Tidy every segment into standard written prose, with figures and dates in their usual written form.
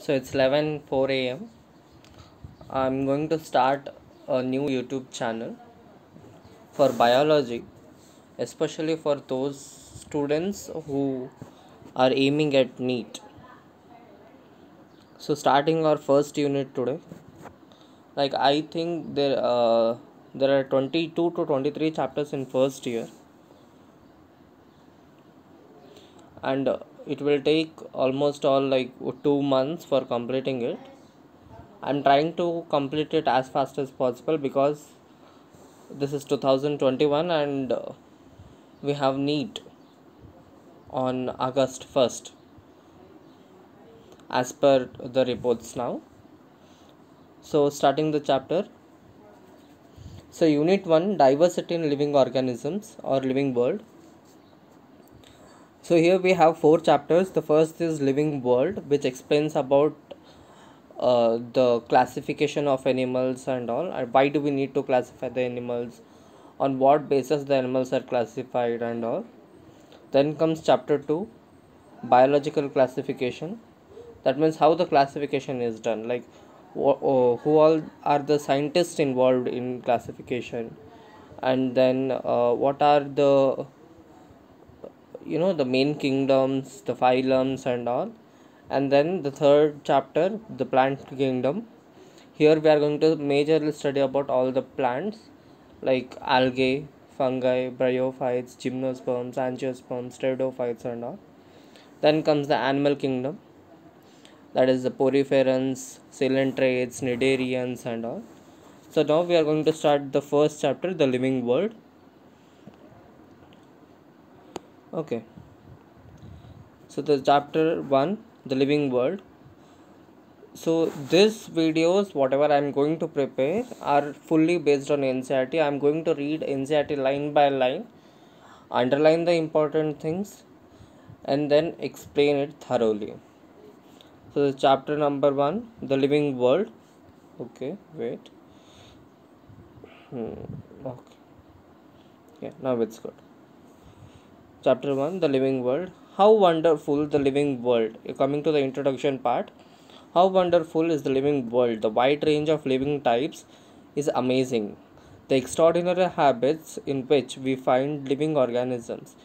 So it's 11:04 a.m. I'm going to start a new YouTube channel for biology, especially for those students who are aiming at NEET. So starting our first unit today, I think there are 22 to 23 chapters in first year, and it will take almost all 2 months for completing it. I'm trying to complete it as fast as possible because this is 2021 and we have NEET on August 1st as per the reports now. So starting the chapter. So unit 1, diversity in living organisms or living world. So here we have 4 chapters. The first is living world, which explains about the classification of animals and all, and why do we need to classify the animals, on what basis the animals are classified and all. Then comes chapter 2, biological classification. That means how the classification is done, who all are the scientists involved in classification, and then what are the main kingdoms, the phylums and all. And then the third chapter, the plant kingdom. Here we are going to majorly study about all the plants like algae, fungi, bryophytes, gymnosperms, angiosperms, pteridophytes and all. Then comes the animal kingdom, that is the poriferans, coelentrates, cnidarians and all. So now we are going to start the first chapter, the living world. Okay. So the chapter 1, the living world. So this videos, whatever I am going to prepare, are fully based on NCERT. I am going to read NCERT line by line, underline the important things, and then explain it thoroughly. So the chapter number 1, the living world. Okay, wait. Okay. Yeah, now it's good. Chapter 1, the living world. How wonderful the living world. Coming to the introduction part. How wonderful is the living world. The wide range of living types is amazing. The extraordinary habits in which we find living organisms.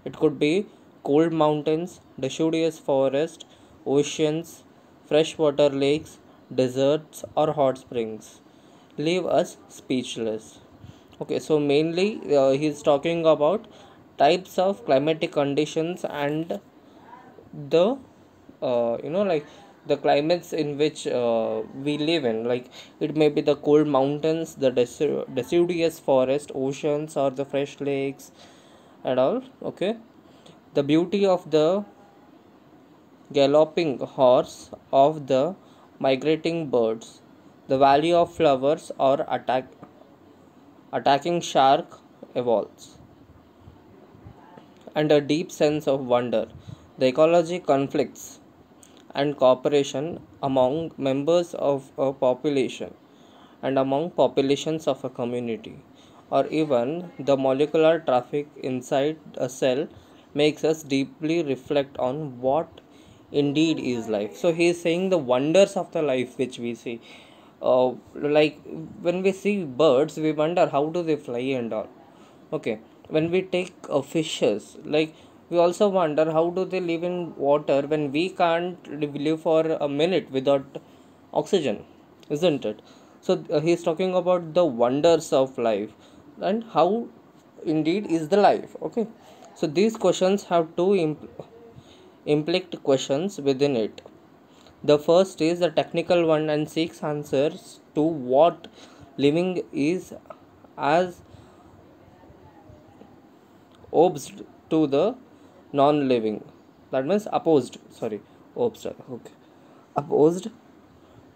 It could be cold mountains, deciduous forest, oceans, freshwater lakes, deserts, or hot springs. Leave us speechless. Okay, so mainly he's talking about types of climatic conditions and the the climates in which we live in. Like it may be the cold mountains, the deciduous forest, oceans, or the fresh lakes and all. Okay, the beauty of the galloping horse, of the migrating birds, the valley of flowers, or attacking shark evolves, and a deep sense of wonder. The ecology conflicts and cooperation among members of a population and among populations of a community, or even the molecular traffic inside a cell, makes us deeply reflect on what indeed is life. So he is saying the wonders of the life which we see. Like when we see birds, we wonder how do they fly and all. Okay, when we take fishes, like we also wonder how do they live in water when we can't live for a minute without oxygen, isn't it? So he's talking about the wonders of life and how indeed is the life. Okay, so these questions have two implicit questions within it. The first is the technical one and seeks answers to what living is, as opposed to the non-living. That means opposed. Sorry, opposed. Okay, opposed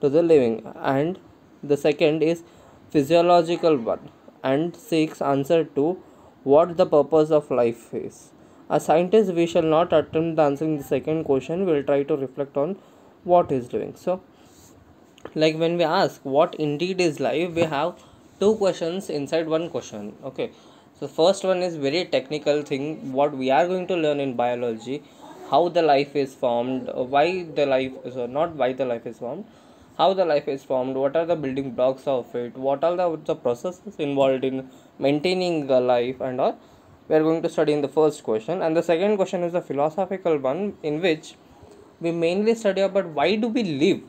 to the living. And the second is physiological one and seeks answer to what the purpose of life is. As scientists, we shall not attempt answering the second question. We will try to reflect on what is living. So, like when we ask what indeed is life, we have two questions inside one question. Okay, so first one is very technical thing what we are going to learn in biology. how the life is formed, why the life is, or not why the life is formed, how the life is formed, what are the building blocks of it, what are the processes involved in maintaining a life, and all. We are going to study in the first question, and the second question is a philosophical one, in which we mainly study about why do we live,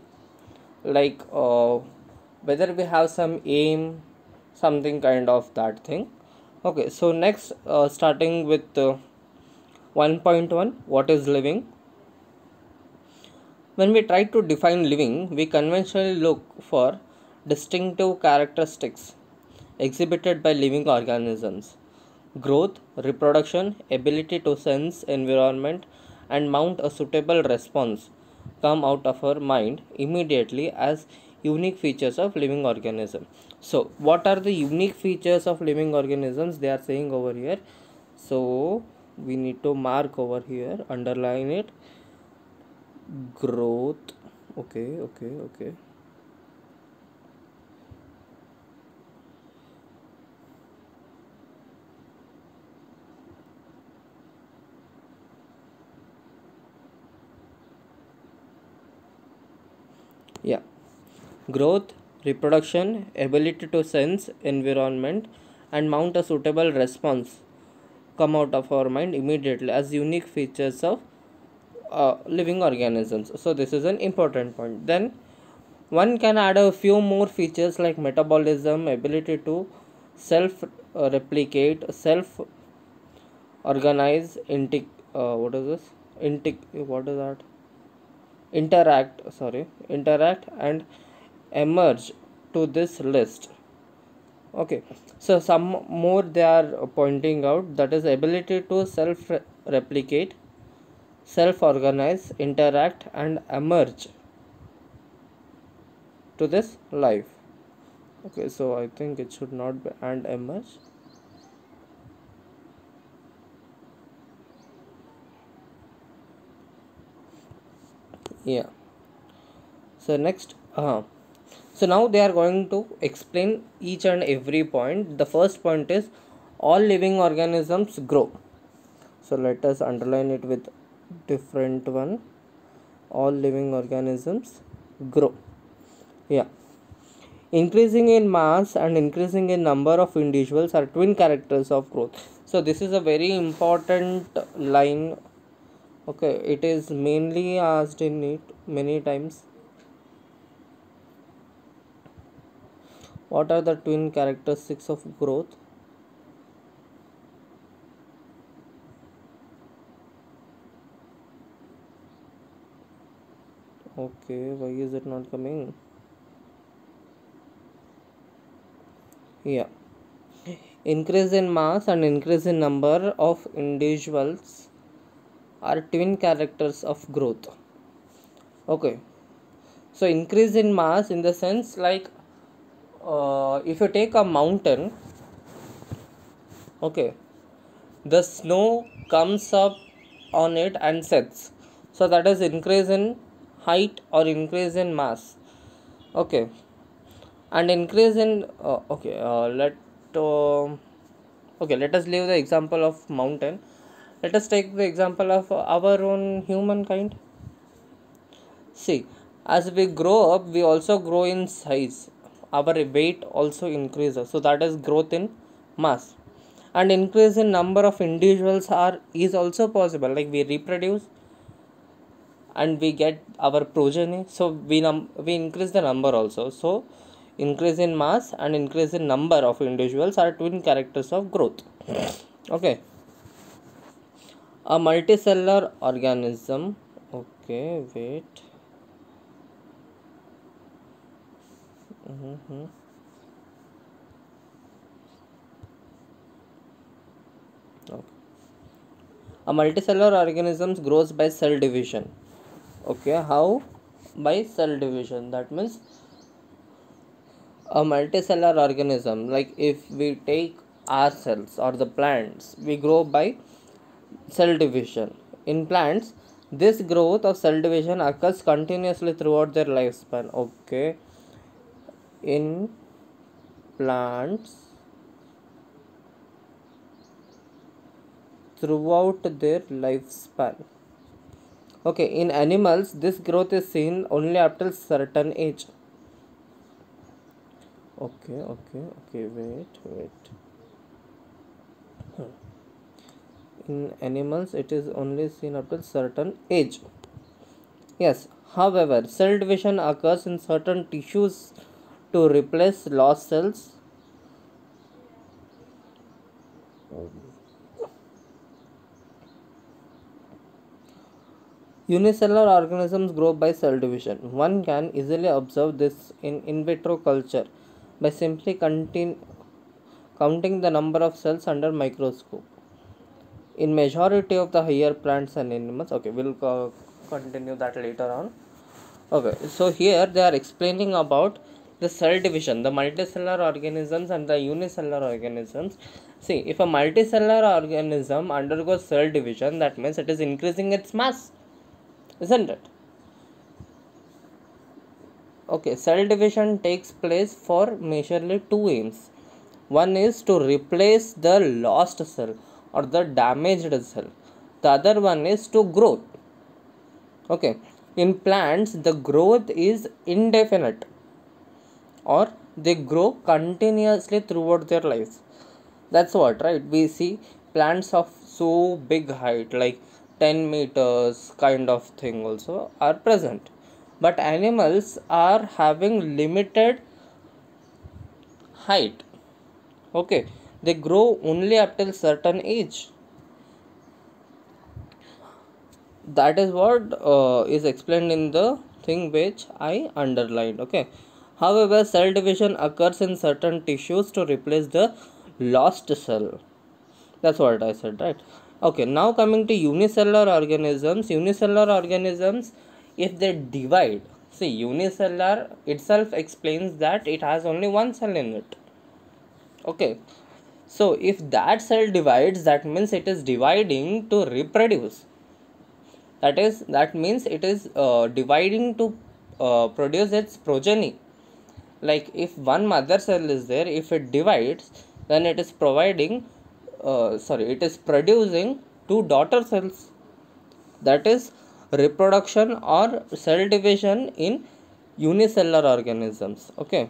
like whether we have some aim, something kind of that thing. Okay, so next, starting with 1.1, what is living? When we try to define living, we conventionally look for distinctive characteristics exhibited by living organisms: growth, reproduction, ability to sense environment and mount a suitable response come out of our mind immediately as unique features of living organism. So what are the unique features of living organisms they are saying over here? So we need to mark over here, underline it. Growth. Okay, okay, okay. Yeah. Growth, reproduction, ability to sense environment and mount a suitable response come out of our mind immediately as unique features of living organisms. So this is an important point. Then one can add a few more features like metabolism, ability to self replicate, self organize, what is this? What is that? Interact and emerge to this list. Okay, so some more they are pointing out, that is ability to self replicate, self organize, interact and emerge to this life. Okay, so I think it should not be and emerge. Yeah. So next, so now they are going to explain each and every point. The first point is all living organisms grow. So let us underline it with different one. All living organisms grow. Yeah. Increasing in mass and increasing in number of individuals are twin characters of growth. So this is a very important line. Okay, it is mainly asked in it many times. What are the twin characteristics of growth? Okay, why is it not coming? Yeah. Increase in mass and increase in number of individuals are twin characters of growth. Okay. So increase in mass in the sense like if you take a mountain, okay, the snow comes up on it and sets. So that is increase in height or increase in mass. Okay, and increase in let us leave the example of mountain. Let us take the example of our own humankind. See, as we grow up, we also grow in size. Our weight also increases. So that is growth in mass. And increase in number of individuals are is also possible. Like we reproduce and we get our progeny. So we increase the number also. So increase in mass and increase in number of individuals are twin characters of growth. Okay. A multicellular organism. Okay, wait. Mm-hmm. Okay. A multicellular organism grows by cell division. Okay, how? By cell division. That means a multicellular organism, like if we take our cells or the plants, we grow by cell division. In plants, this growth of cell division occurs continuously throughout their lifespan. Okay, in plants, throughout their lifespan. Okay, in animals, this growth is seen only after certain age. Okay, wait. In animals, it is only seen after certain age. Yes, however, cell division occurs in certain tissues to replace lost cells. Unicellular organisms grow by cell division. One can easily observe this in vitro culture by simply counting the number of cells under microscope. In majority of the higher plants and animals, okay, we'll continue that later on. Okay, so here they are explaining about the cell division, the multicellular organisms and the unicellular organisms. See, if a multicellular organism undergoes cell division, that means it is increasing its mass, isn't it? Okay, cell division takes place for majorly two aims. One is to replace the lost cell or the damaged cell. The other one is to grow. Okay, in plants, the growth is indefinite or they grow continuously throughout their lives. That's what, right? We see plants of so big height, like 10 meters kind of thing, also are present. But animals are having limited height. Okay, they grow only up till certain age. That is what is explained in the thing which I underlined. Okay, however, cell division occurs in certain tissues to replace the lost cell. That's what I said, right? Okay, now coming to unicellular organisms. Unicellular organisms, if they divide, see, unicellular itself explains that it has only one cell in it. Okay, so if that cell divides, that means it is dividing to reproduce. That means it is dividing to produce its progeny. Like if one mother cell is there, if it divides, then it is it is producing two daughter cells. That is reproduction or cell division in unicellular organisms. Okay,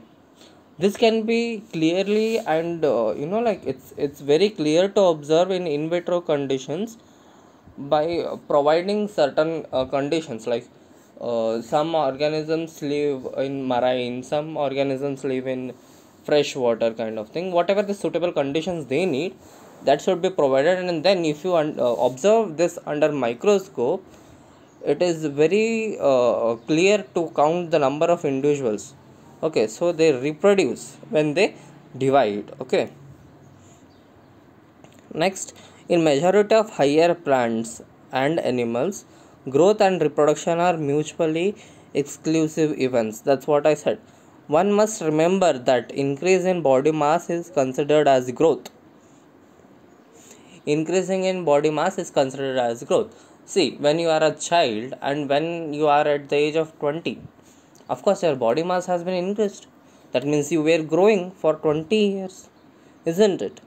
this can be clearly and like it's very clear to observe in vitro conditions by providing certain conditions, like some organisms live in marine, some organisms live in fresh water kind of thing. Whatever the suitable conditions they need, that should be provided, and then if you observe this under microscope, it is very clear to count the number of individuals. Okay, so they reproduce when they divide. Okay, next, in majority of higher plants and animals, growth and reproduction are mutually exclusive events. That's what I said. One must remember that increase in body mass is considered as growth. Increasing in body mass is considered as growth. See, when you are a child and when you are at the age of 20, of course your body mass has been increased. That means you were growing for 20 years, isn't it?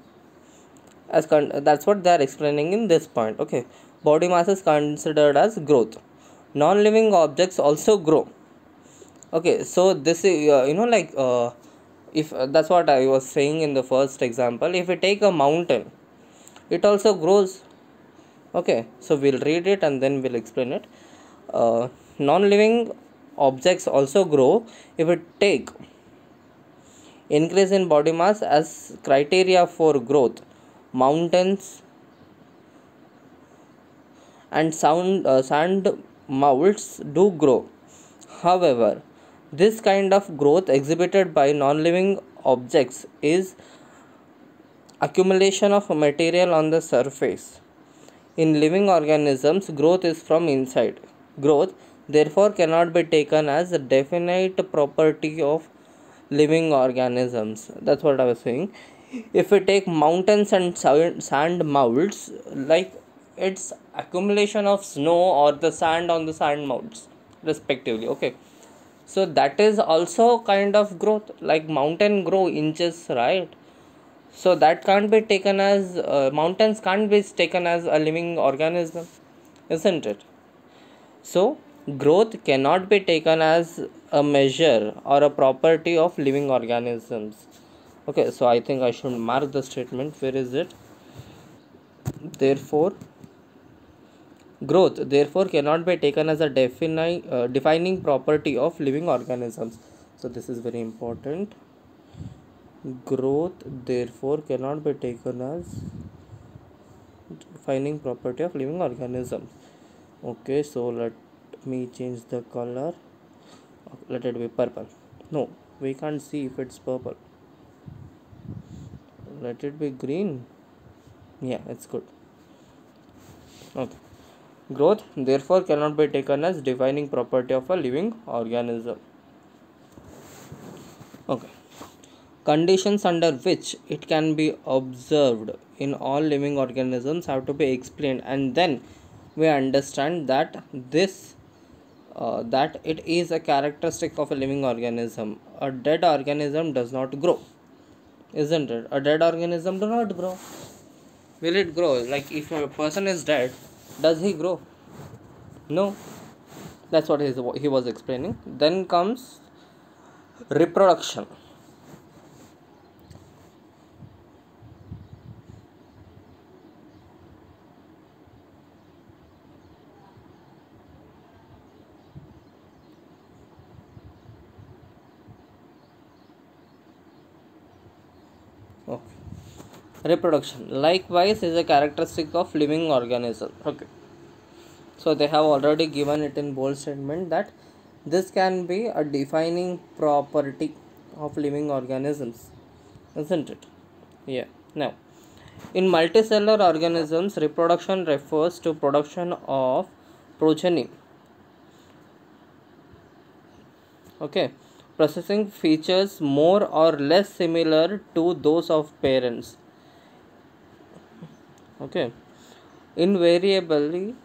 That's what they are explaining in this point. Okay, body mass is considered as growth. Non-living objects also grow. Okay, so this is if that's what I was saying in the first example. If we take a mountain, it also grows. Okay, so we'll read it and then we'll explain it. Non-living objects also grow. If we take increase in body mass as criteria for growth, mountains and sand moulds do grow. However, this kind of growth exhibited by non-living objects is accumulation of material on the surface. In living organisms, growth is from inside. Growth, therefore, cannot be taken as a definite property of living organisms. That's what I was saying. If we take mountains and sand moulds, like it's accumulation of snow or the sand on the sand moulds, respectively. Okay, so that is also kind of growth. Like mountain grow inches, right? So that can't be taken as mountains can't be taken as a living organism, isn't it? So growth cannot be taken as a measure or a property of living organisms. Okay, so I think I should mark the statement. Where is it? Therefore, growth therefore cannot be taken as a defining property of living organisms. So this is very important. Growth therefore cannot be taken as defining property of living organisms. Okay, so let me change the color. Let it be purple. No, we can't see if it's purple. Let it be green. Yeah, it's good. Okay. Growth therefore cannot be taken as defining property of a living organism. Okay. Conditions under which it can be observed in all living organisms have to be explained, and then we understand that that it is a characteristic of a living organism. A dead organism does not grow, isn't it? A dead organism do not grow. Will it grow? Like if a person is dead, does he grow? No. That's what he was explaining. Then comes reproduction. Okay. Reproduction likewise is a characteristic of living organism. Okay. So they have already given it in bold statement that this can be a defining property of living organisms, isn't it? Yeah. Now, in multicellular organisms, reproduction refers to production of progeny. Okay. Processing features more or less similar to those of parents. Okay. Invariably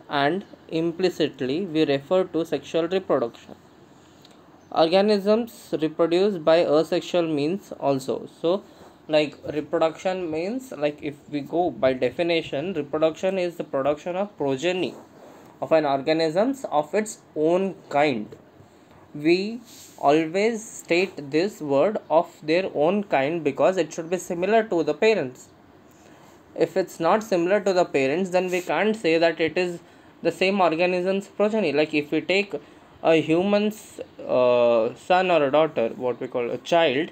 and implicitly, we refer to sexual reproduction. Organisms reproduce by asexual means also. So, like reproduction means, like if we go by definition, reproduction is the production of progeny of an organisms of its own kind. We always state this word of their own kind because it should be similar to the parents. If it's not similar to the parents, then we can't say that it is the same organism's progeny. Like if we take a human's son or a daughter, what we call a child,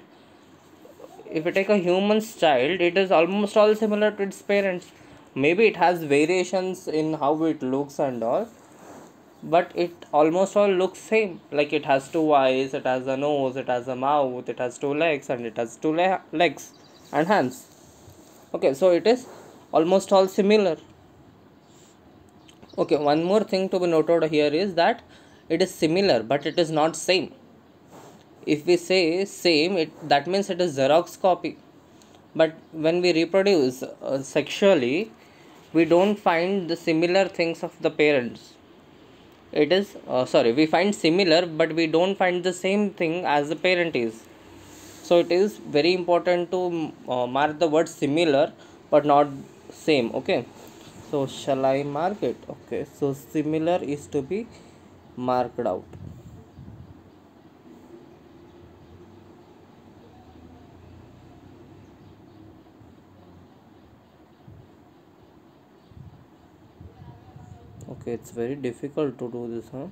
if we take a human's child, it is almost all similar to its parents. Maybe it has variations in how it looks and all, but it almost all looks same. Like it has two eyes, it has a nose, it has a mouth, it has two legs, and it has two legs and hands. Okay, so it is almost all similar. Okay, one more thing to be noted here is that it is similar but it is not same. If we say same, that means it is Xerox copy. But when we reproduce sexually, we don't find the similar things of the parents. It is we find similar but we don't find the same thing as the parent is. So it is very important to mark the word similar but not same. Okay, so shall I mark it? Okay, so similar is to be marked out. Okay, it's very difficult to do this, huh?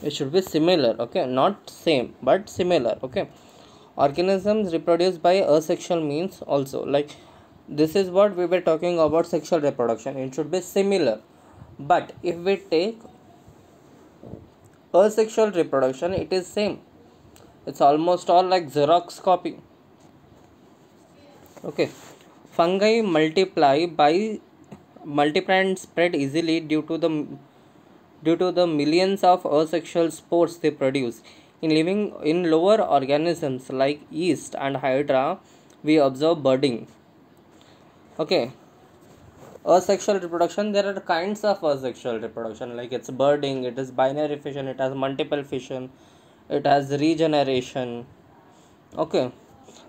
It should be similar. Okay, not same but similar. Okay, organisms reproduce by asexual means also. Like this is what we were talking about, sexual reproduction. It should be similar, but if we take asexual reproduction, it is same. It's almost all like Xerox copy. Okay, fungi multiply and spread easily due to the millions of asexual spores they produce. In lower organisms like yeast and hydra, we observe budding. Okay, asexual reproduction, there are kinds of asexual reproduction, like it's budding, it is binary fission, it has multiple fission, it has regeneration. Okay,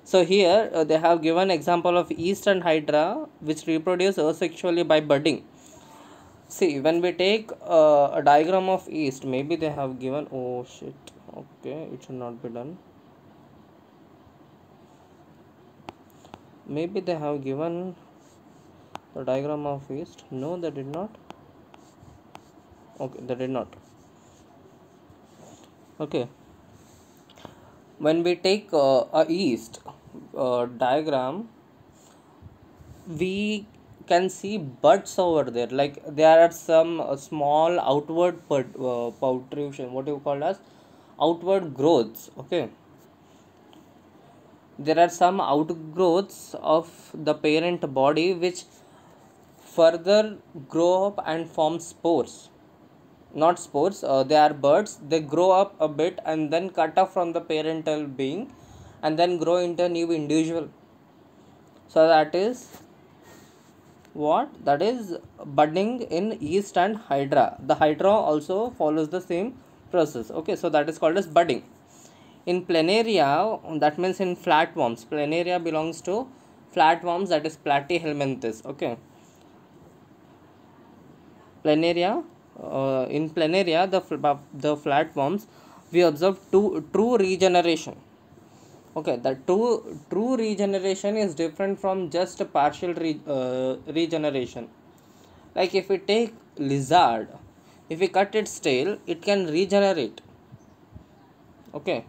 So here they have given example of yeast and hydra which reproduce asexually by budding. See, when we take a diagram of yeast, maybe they have given, oh shit, okay, it should not be done. Maybe they have given the diagram of yeast. No, they did not. Okay, they did not. Okay, when we take a yeast diagram, we can see buds over there. Like there are some small outward protrusion. What do you call as outward growths? Okay, there are some outgrowths of the parent body which further grow up and form spores. Not spores, they are buds. They grow up a bit and then cut off from the parental being and then grow into a new individual. So that is what? That is budding in yeast and hydra. The hydra also follows the same process. Okay, so that is called as budding. In planaria, that means in flatworms. Planaria belongs to flatworms, that is Platyhelminthes. Okay, planaria. In planaria, the flatworms, we observe true regeneration. Okay, the true regeneration is different from just a partial regeneration. Like if we take lizard, if we cut its tail, it can regenerate. Okay,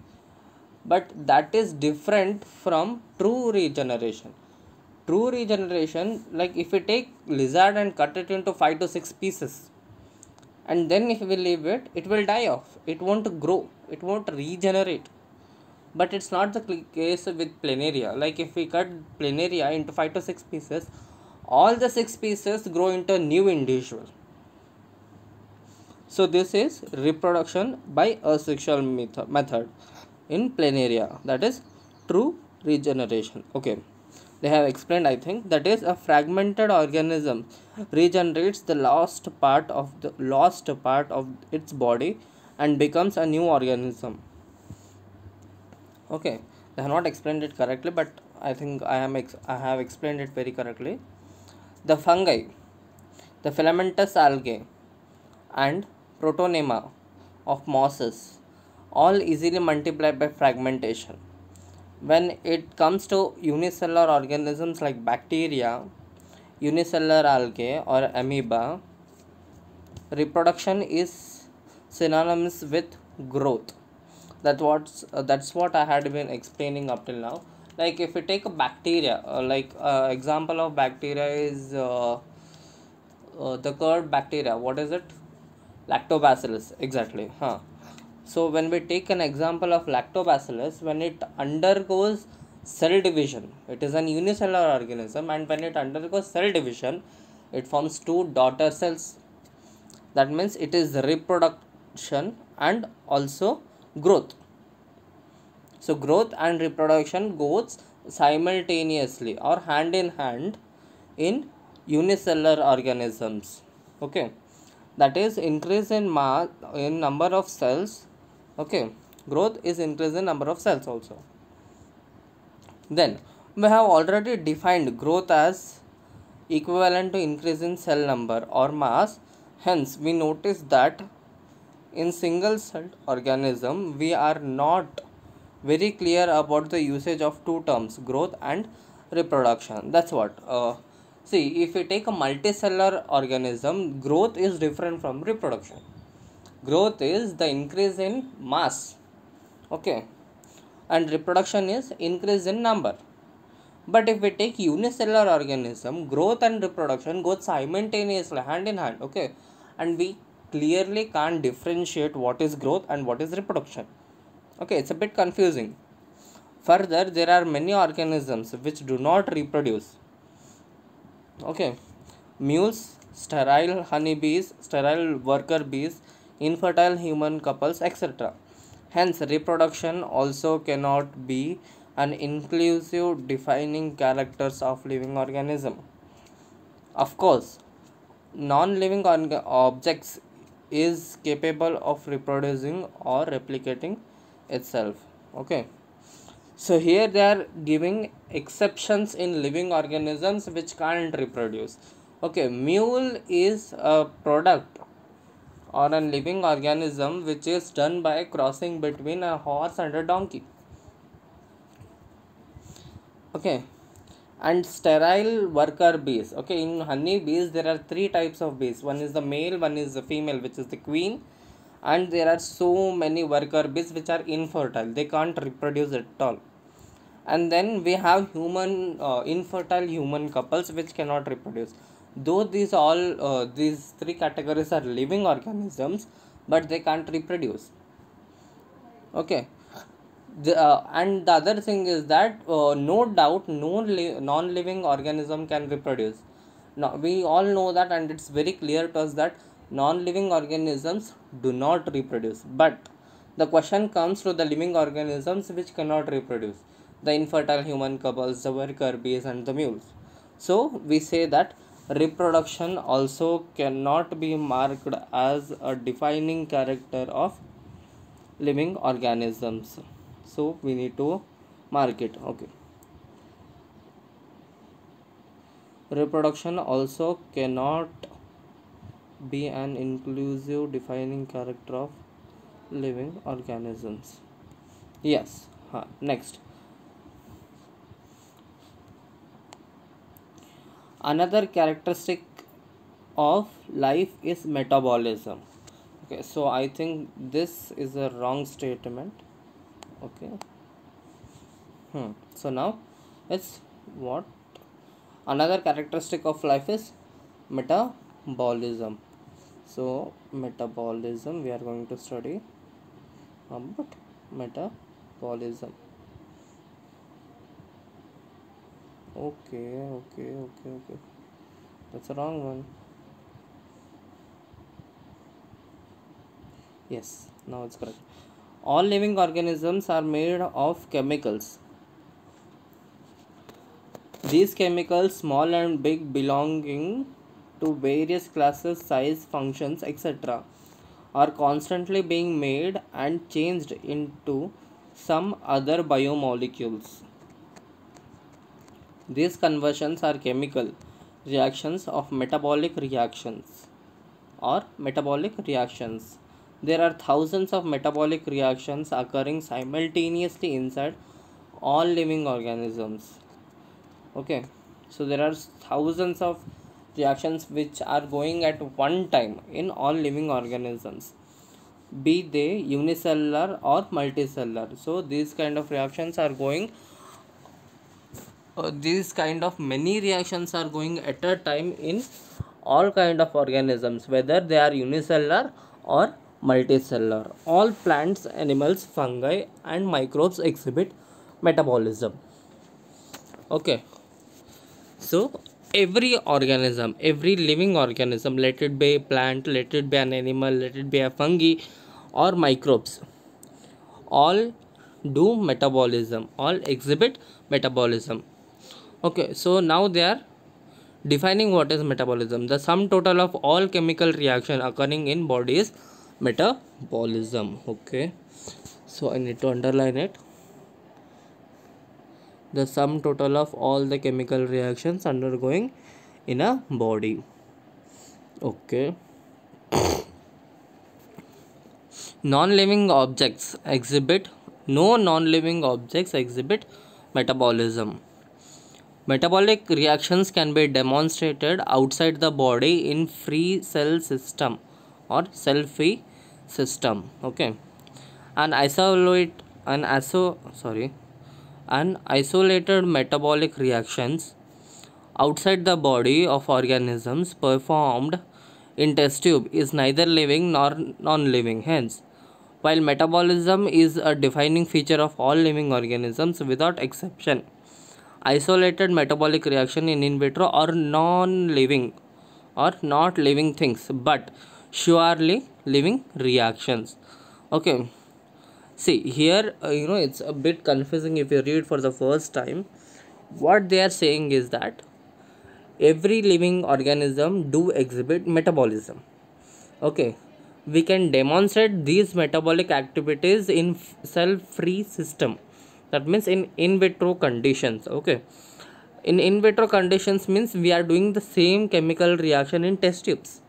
but that is different from true regeneration. True regeneration, like if we take lizard and cut it into 5 to 6 pieces, and then if we leave it, it will die off. It won't grow. It won't regenerate. But it's not the case with planaria. Like if we cut planaria into 5 to 6 pieces, all the 6 pieces grow into a new individual. So this is reproduction by asexual method in planaria, that is true regeneration. Okay, they have explained, I think, that is a fragmented organism regenerates the lost part of its body and becomes a new organism. Okay, they have not explained it correctly, but I think I have explained it very correctly. The fungi, the filamentous algae and protonema of mosses all easily multiply by fragmentation. When it comes to unicellular organisms like bacteria, unicellular algae or amoeba, reproduction is synonymous with growth. That's what I had been explaining up till now. Like if we take a bacteria, example of bacteria is the curd bacteria. What is it? Lactobacillus, exactly. So when we take an example of lactobacillus, when it undergoes cell division, it is an unicellular organism, and when it undergoes cell division, it forms two daughter cells. That means it is reproduction and also growth. So growth and reproduction goes simultaneously or hand in hand in unicellular organisms. Okay, that is increase in mass in number of cells. Okay, growth is increase in number of cells also. Then we have already defined growth as equivalent to increase in cell number or mass. Hence we notice that in single celled organism we are not very clear about the usage of two terms, growth and reproduction. That's what see, if we take a multicellular organism, growth is different from reproduction. Growth is the increase in mass, okay, and reproduction is increase in number. But if we take unicellular organism, growth and reproduction go simultaneously, hand in hand, okay, and we clearly can't differentiate what is growth and what is reproduction. Okay, it's a bit confusing. Further, there are many organisms which do not reproduce. Okay, mules, sterile honeybees, sterile worker bees, infertile human couples, etc. Hence, reproduction also cannot be an inclusive defining characters of living organism. Of course, non-living objects is capable of reproducing or replicating itself. Okay, So here they are giving exceptions in living organisms which can't reproduce. Okay, mule is a product or a living organism which is done by crossing between a horse and a donkey. Okay, and sterile worker bees. Okay, in honey bees there are three types of bees. One is the male, one is the female, which is the queen, and there are so many worker bees which are infertile. They can't reproduce at all. And then we have human infertile human couples which cannot reproduce. Though these three categories are living organisms, but they can't reproduce. Okay, and the other thing is that no doubt non-living organism can reproduce. Now we all know that, and it's very clear to us that non-living organisms do not reproduce. But the question comes to the living organisms which cannot reproduce: the infertile human couples, the worker bees, and the mules. So we say that reproduction also cannot be marked as a defining character of living organisms, so we need to mark it. Okay, reproduction also cannot be an inclusive defining character of living organisms. Yes. Next, another characteristic of life is metabolism. Okay, so I think this is a wrong statement. Okay. So now it's what? Another characteristic of life is metabolism. So metabolism we are going to study about metabolism. Okay. That's a wrong one. Yes, now it's correct. All living organisms are made of chemicals. These chemicals, small and big, belonging to various classes, size, functions, etc., are constantly being made and changed into some other biomolecules. These conversions are chemical reactions of metabolic reactions or metabolic reactions. There are thousands of metabolic reactions occurring simultaneously inside all living organisms. Okay, so there are thousands of reactions which are going at one time in all living organisms, be they unicellular or multicellular. So these kind of reactions are going these kind of many reactions are going at a time in all kind of organisms, whether they are unicellular or multicellular. All plants, animals, fungi, and microbes exhibit metabolism. Okay, so every organism, every living organism, let it be a plant, let it be an animal, let it be a fungi or microbes, all do metabolism, all exhibit metabolism. Okay, so now they are defining what is metabolism. The sum total of all chemical reaction occurring in body is metabolism. Okay, so I need to underline it. The sum total of all the chemical reactions undergoing in a body. Okay. Non-living objects exhibit metabolism. Metabolic reactions can be demonstrated outside the body in free cell system or cell-free system. Okay, an isolated metabolic reactions outside the body of organisms performed in test tube is neither living nor non-living. Hence, while metabolism is a defining feature of all living organisms without exception, isolated metabolic reaction in vitro are non-living or not living things, but surely living reactions. Okay, see here, it's a bit confusing if you read for the first time. What they are saying is that every living organism do exhibit metabolism. Okay, we can demonstrate these metabolic activities in cell free system, that means in vitro conditions. Okay, in vitro conditions means we are doing the same chemical reaction in test tubes.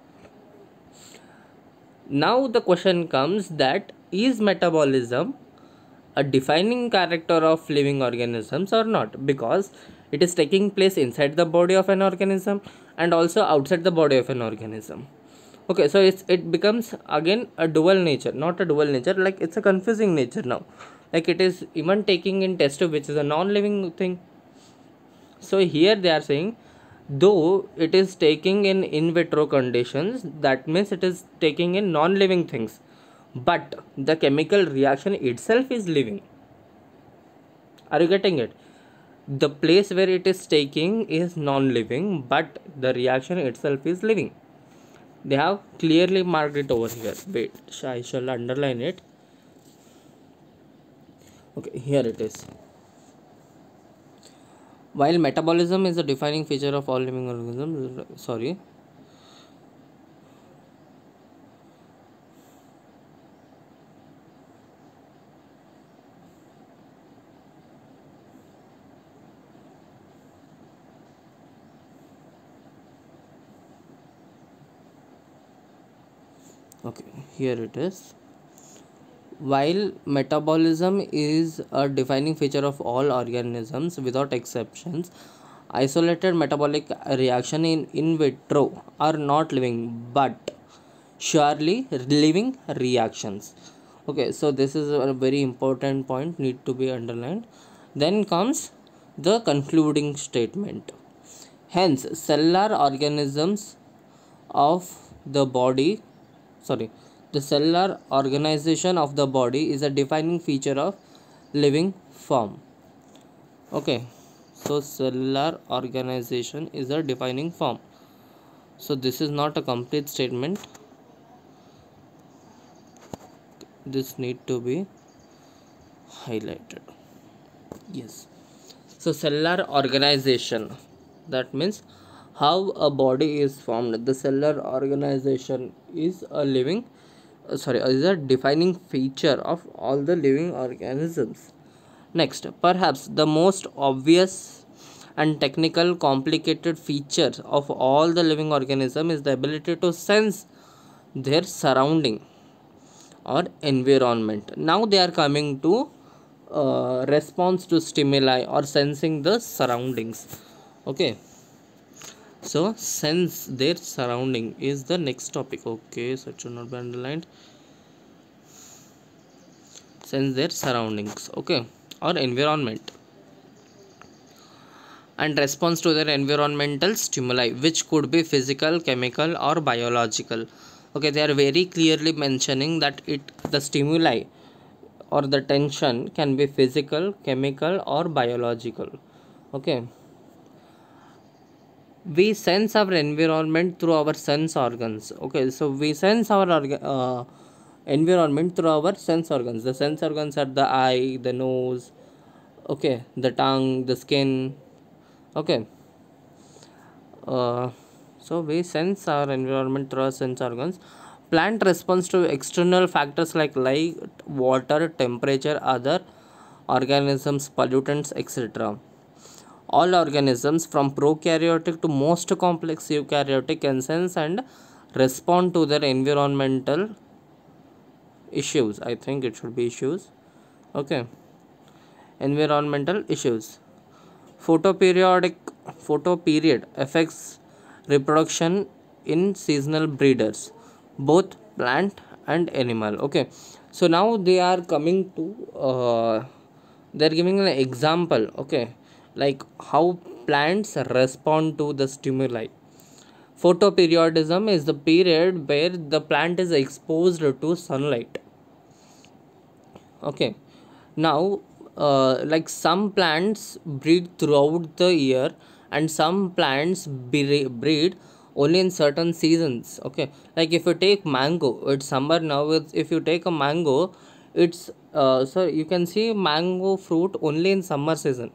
Now the question comes that is metabolism a defining character of living organisms or not, because it is taking place inside the body of an organism and also outside the body of an organism. Okay, so it becomes again a dual nature, not a dual nature, like it's a confusing nature now, like it is even taking in test tube, which is a non-living thing. So here they are saying, though it is taking in vitro conditions, that means it is taking in non-living things, but the chemical reaction itself is living. Are you getting it? The place where it is taking is non-living, but the reaction itself is living. They have clearly marked it over here. Wait, I shall underline it. Okay, here it is. While metabolism is a defining feature of all living organisms, sorry. Okay, here it is. While metabolism is a defining feature of all organisms without exceptions, isolated metabolic reaction in vitro are not living but surely living reactions. Okay, so this is a very important point, need to be underlined. Then comes the concluding statement. Hence, cellular organisms of the body, the cellular organization of the body is a defining feature of living form. Okay, so cellular organization is a defining form. So this is not a complete statement. This need to be highlighted. Yes. So cellular organization, that means how a body is formed. The cellular organization is a living is a defining feature of all the living organisms. Next, perhaps the most obvious and technical complicated feature of all the living organism is the ability to sense their surrounding or environment. Now they are coming to response to stimuli or sensing the surroundings. Okay, so sense their surrounding is the next topic. Okay, so it should not be underlined. Sense their surroundings, okay, or environment, and response to their environmental stimuli, which could be physical, chemical, or biological. Okay, they are very clearly mentioning that the stimuli or the tension can be physical, chemical, or biological. Okay, we sense our environment through our sense organs. Okay, so we sense our environment through our sense organs. The sense organs are the eye, the nose, okay, the tongue, the skin. Okay, so we sense our environment through our sense organs. Plant responds to external factors like light, water, temperature, other organisms, pollutants, etc. All organisms from prokaryotic to most complex eukaryotic can sense and respond to their environmental issues. I think it should be issues. Okay, environmental issues. Photoperiod affects reproduction in seasonal breeders, both plant and animal. Okay, so now they are coming to they are giving an example. Okay, like how plants respond to the stimuli. Photoperiodism is the period where the plant is exposed to sunlight. Okay, now like some plants breed throughout the year and some plants breed only in certain seasons. Okay, like if you take mango, it's summer now. If you take a mango, it's so you can see mango fruit only in summer season.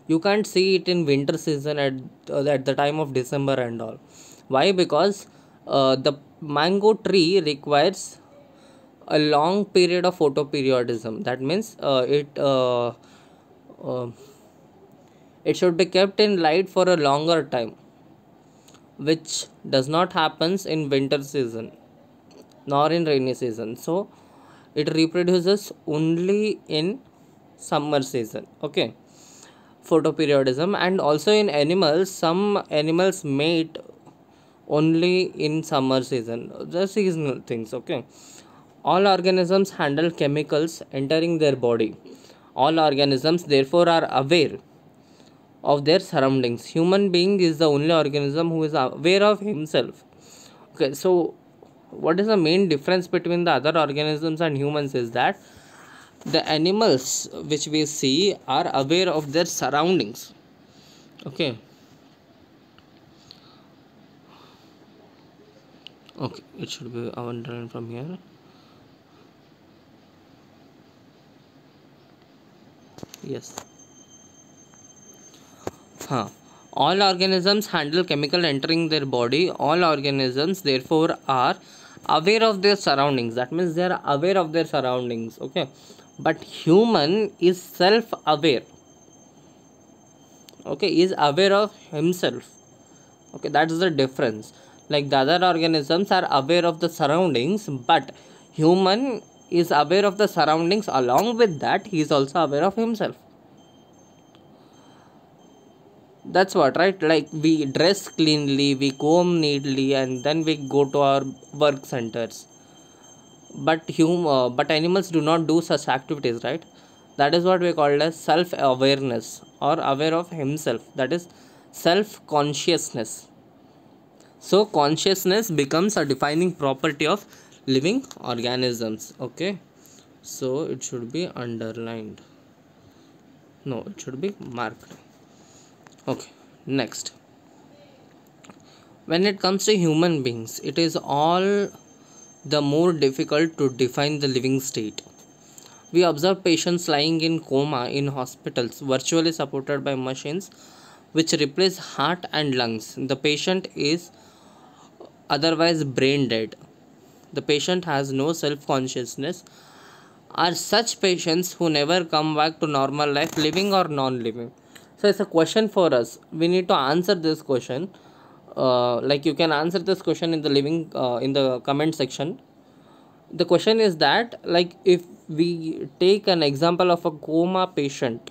You can't see it in winter season at the time of December and all. Why? Because the mango tree requires a long period of photoperiodism. That means uh, it should be kept in light for a longer time, which does not happens in winter season nor in rainy season. So it reproduces only in summer season. Okay, photoperiodism. And also in animals, some animals mate only in summer season, the seasonal things. Okay, all organisms handle chemicals entering their body. All organisms therefore are aware of their surroundings. Human being is the only organism who is aware of himself. Okay, so what is the main difference between the other organisms and humans is that the animals which we see are aware of their surroundings. Okay, okay, it should be underlined from here. Yes. Huh. All organisms handle chemical entering their body. All organisms therefore are aware of their surroundings. That means they are aware of their surroundings. Okay, but human is self-aware. Okay, is aware of himself. Okay, that's the difference. Like the other organisms are aware of the surroundings, but human is aware of the surroundings. Along with that, he is also aware of himself. That's what, right? Like we dress cleanly, we comb neatly, and then we go to our work centers. But animals do not do such activities, right? That is what we call as self awareness or aware of himself. That is self consciousness. So consciousness becomes a defining property of living organisms. Okay, so it should be underlined. No, it should be marked. Okay, next. When it comes to human beings, it is all the more difficult to define the living state. We observe patients lying in coma in hospitals, virtually supported by machines which replace heart and lungs. The patient is otherwise brain dead. The patient has no self consciousness. Are such patients who never come back to normal life living or non living? So it's a question for us. We need to answer this question. Like you can answer this question in the in the comment section. The question is that, like, if we take an example of a coma patient,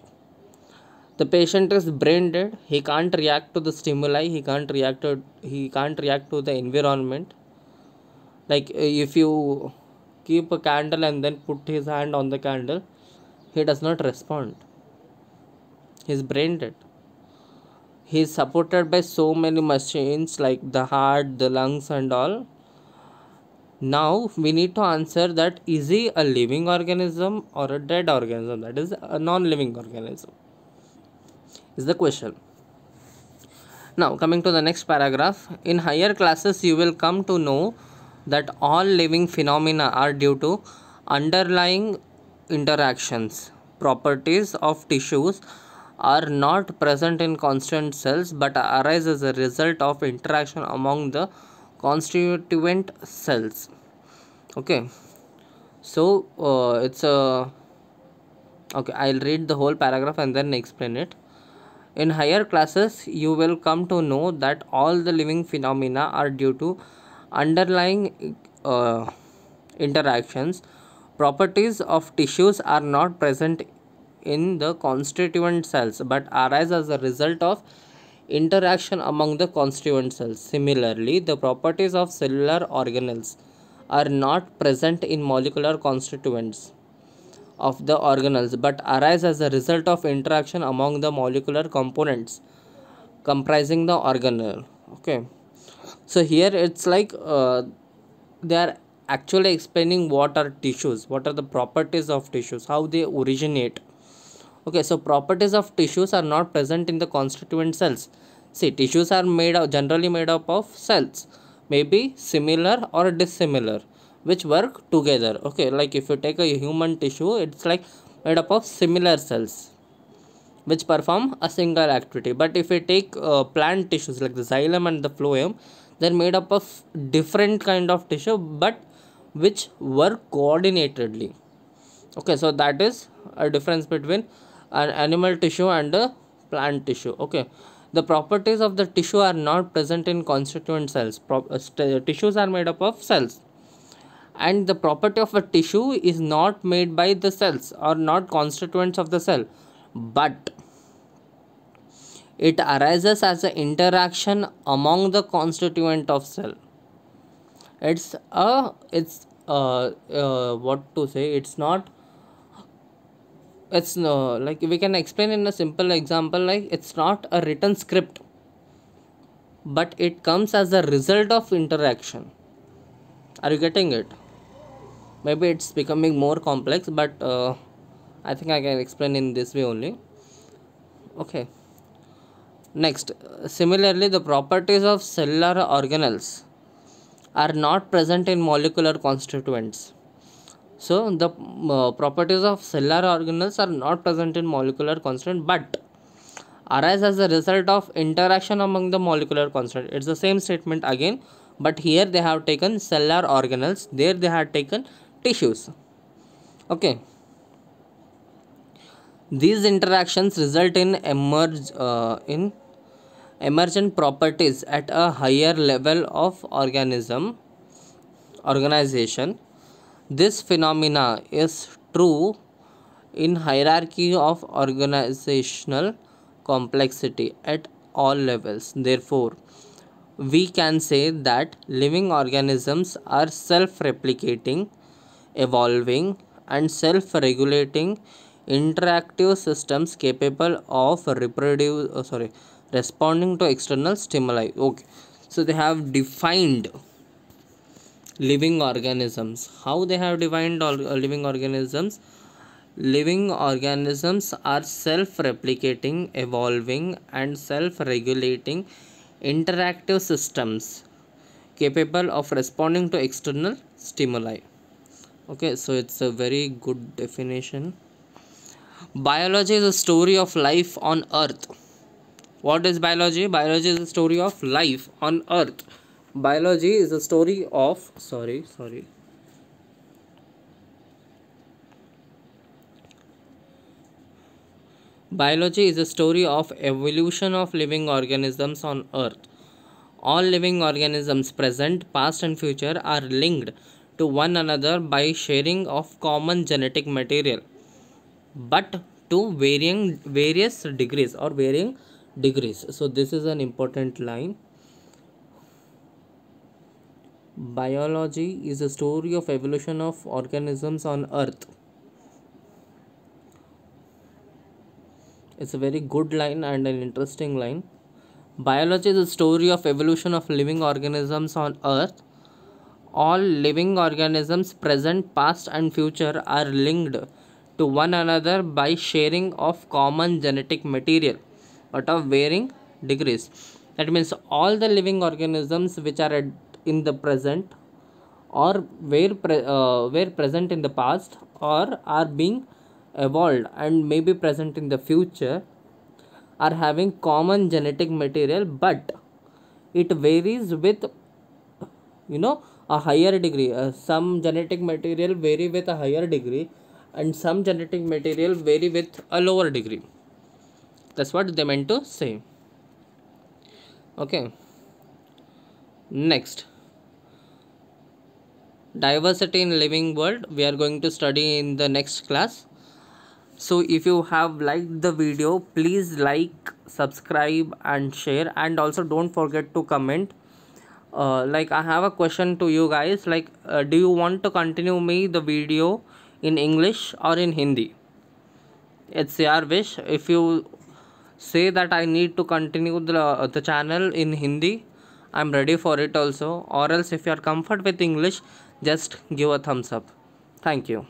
the patient is brain dead. He can't react to the stimuli. He can't react to the environment. Like if you keep a candle and then put his hand on the candle, he does not respond. He's brain dead. He is supported by so many machines like the heart, the lungs, and all. Now we need to answer that, is he a living organism or a dead organism? That is a non-living organism, is the question. Now coming to the next paragraph. In higher classes you will come to know that all living phenomena are due to underlying interactions. Properties of tissues are not present in constant cells but arise as a result of interaction among the constituent cells. Okay, so it's a okay, I'll read the whole paragraph and then explain it. In higher classes you will come to know that all the living phenomena are due to underlying interactions. Properties of tissues are not present in the constituent cells but arise as a result of interaction among the constituent cells. Similarly, the properties of cellular organelles are not present in molecular constituents of the organelles but arise as a result of interaction among the molecular components comprising the organelle. Okay, so here it's like they are actually explaining what are tissues, what are the properties of tissues, how they originate. Okay, so properties of tissues are not present in the constituent cells. See, tissues are generally made up of cells, maybe similar or dissimilar, which work together. Okay, like if you take a human tissue, it's like made up of similar cells which perform a single activity. But if we take plant tissues like the xylem and the phloem, they're made up of different kind of tissue but which work coordinatedly. Okay, so that is a difference between an animal tissue and a plant tissue. Okay, the properties of the tissue are not present in constituent cells. Tissues are made up of cells, and the property of a tissue is not made by the cells or not constituents of the cell, but it arises as an interaction among the constituent of cell. It's what to say, it's not, it's no, like we can explain in a simple example, like it's not a written script, but it comes as a result of interaction. Are you getting it? Maybe it's becoming more complex, but I think I can explain in this way only. Okay, next, similarly the properties of cellular organelles are not present in molecular constituents. So the properties of cellular organelles are not present in molecular constituent, but arise as a result of interaction among the molecular constituent. It's the same statement again, but here they have taken cellular organelles, there they have taken tissues. Okay, these interactions result in emergent properties at a higher level of organization. This phenomena is true in hierarchy of organizational complexity at all levels. Therefore, we can say that living organisms are self-replicating, evolving, and self-regulating interactive systems capable of responding to external stimuli. Okay, so they have defined living organisms. How they have defined living organisms? Living organisms are self-replicating, evolving, and self-regulating interactive systems capable of responding to external stimuli. Okay, so it's a very good definition. Biology is a story of life on earth. What is biology? Biology is a story of life on earth. Biology is a story of Biology is a story of evolution of living organisms on earth. All living organisms, present, past and future, are linked to one another by sharing of common genetic material, but to various degrees or varying degrees. So this is an important line. Biology is a story of evolution of organisms on earth. It's a very good line and an interesting line. Biology is a story of evolution of living organisms on earth. All living organisms, present, past and future, are linked to one another by sharing of common genetic material, but of varying degrees. That means all the living organisms which are in the present or were present in the past or are being evolved and may be present in the future are having common genetic material, but it varies with a higher degree. Some genetic material vary with a higher degree and some genetic material vary with a lower degree. That's what they meant to say. Okay, next, diversity in living world we are going to study in the next class. So if you have liked the video, please like, subscribe and share, and also don't forget to comment. Like I have a question to you guys, like do you want to continue me the video in English or in Hindi? It's your wish. If you say that I need to continue the channel in Hindi, I'm ready for it also, or else if you are comfort with English, just give a thumbs up. Thank you.